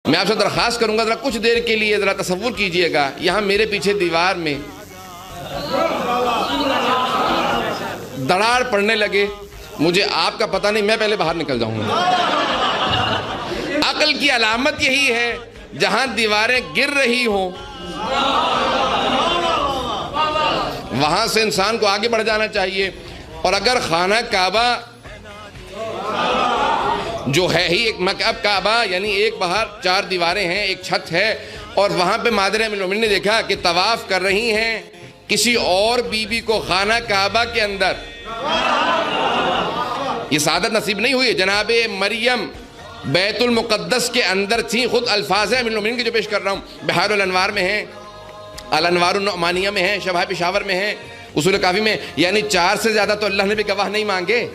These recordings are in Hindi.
मैं आपसे दरख्वास्त करूंगा जरा कुछ देर के लिए जरा तसव्वुर कीजिएगा, यहाँ मेरे पीछे दीवार में दरार पड़ने लगे, मुझे आपका पता नहीं, मैं पहले बाहर निकल जाऊंगा। अक्ल की अलामत यही है, जहां दीवारें गिर रही हों वहां से इंसान को आगे बढ़ जाना चाहिए। और अगर खाना काबा जो है ही एक मकअब काबा, यानी एक बाहर चार दीवारें हैं, एक छत है, और वहां पे मादरे अमीरुल मोमिनीन ने देखा कि तवाफ कर रही हैं किसी और बीबी को खाना काबा के अंदर, ये सादत नसीब नहीं हुई। जनाबे मरियम बैतुल मुक़द्दस के अंदर थी, खुद अल्फाज अमीरुल मोमिनीन के जो पेश कर रहा हूँ बिहारुल अनवार में है, अल अनवारुन नुअमानिया में है, शबह पेशावर में है, उसूल काफ़ी में, यानी 4 से ज़्यादा तो अल्लाह ने भी गवाह नहीं मांगे।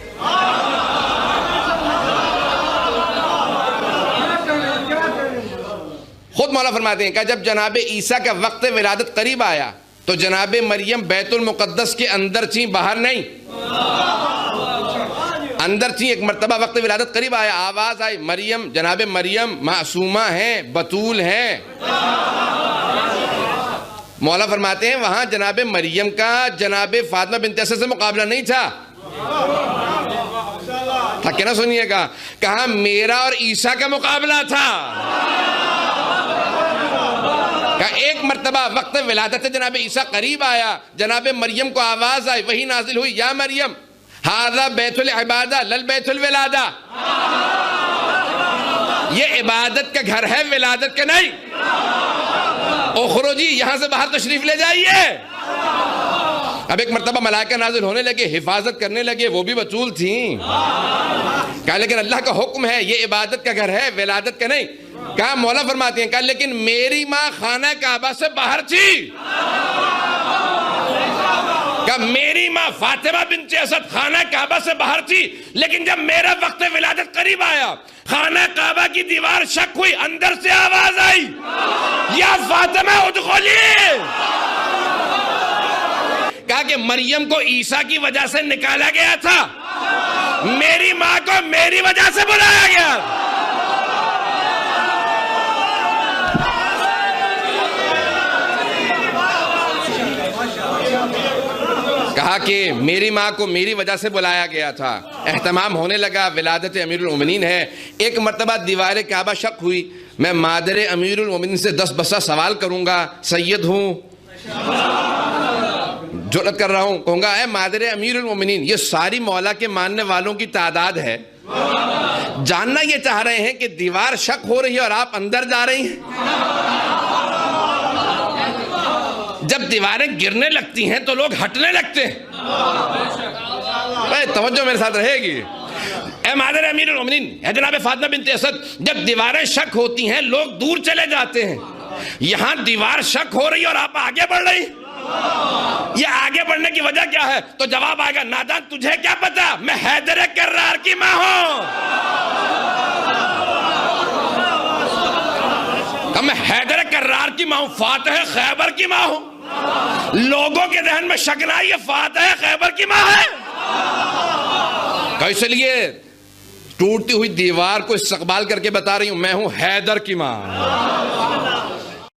खुद मौला फरमाते हैं कि जब जनाबे ईसा का वक्त विलादत करीब आया तो जनाबे मरियम बैतुल मुक़द्दस के अंदर थी, बाहर नहीं, अंदर थी। एक मरतबा वक्त विलादत करीब आया, आवाज आई मरियम, जनाबे मरियम मासूमा है, बतूल है। मौला फरमाते हैं वहां जनाबे मरियम का जनाबे फातिमा बिन्त असद से मुकाबला नहीं था। क्या ना सुनिएगा, कहा मेरा और ईसा का मुकाबला था। का एक मरतबा वक्त विलादत जनाबे ईसा करीब आया, जनाबे मरियम को आवाज आई, वही नाजिल हुई, या मरियम हाज़ा बैतुल इबादा लल बैतुल विलादा, ये इबादत का घर है, विलादत का नहीं। उखरुजी, यहां से बाहर तशरीफ ले जाइए। अब एक मरतबा मलाइका नाजिल होने लगे, हिफाजत करने लगे, वो भी बतूल थी। कहा लेकिन अल्लाह का हुक्म है, ये इबादत का घर है, विलादत का नहीं। कहा मौला फरमाते हैं, कहा लेकिन मेरी माँ खाना काबा से बाहर थी। कहा मेरी माँ फातिमा बिन्त असद खाना काबा से बाहर थी, लेकिन जब मेरा वक्त विलादत करीब आया, खाना काबा की दीवार शक हुई, अंदर से आवाज आई, या फातिमा उदखुली। कहा कि मरियम को ईसा की वजह से निकाला गया था, मेरी माँ को मेरी वजह से बुलाया गया। कहा कि मेरी माँ को मेरी वजह से बुलाया गया था। एहतमाम होने लगा, विलादत अमीरुल मोमिनीन है। एक मरतबा दीवार काबा शक हुई, मैं मादरे अमीरुल मोमिनीन से 10 बस्सा सवाल करूंगा, सैयद हूँ, जुर्रत कर रहा हूँ, कहूंगा ऐ मादरे अमीरुल मोमिनीन, ये सारी मौला के मानने वालों की तादाद है, जानना ये चाह रहे हैं कि दीवार शक हो रही है और आप अंदर जा रही हैं। जब दीवारें गिरने लगती हैं तो लोग हटने लगते हैं। तवज्जो मेरे साथ रहेगी। ऐ मादर अमीरुल मोमिनीन, ऐ जनाब फातिमा बिन्त असद, जब दीवारें शक होती हैं लोग दूर चले जाते हैं। यहां दीवार शक हो रही है और आप आगे बढ़ रही। ये आगे बढ़ने की वजह क्या है? तो जवाब आएगा, नादान तुझे क्या पता, मैं हैदर कर्रार की मां हूं। मैं हैदर कर्रार की मां हूं, फातिह खैबर की मां हूं। लोगों के जहन में शक ना, ये फातिह खैबर की मां है। कैसे लिए टूटती हुई दीवार को इस्तकबाल करके बता रही हूं, मैं हूं हैदर की मां।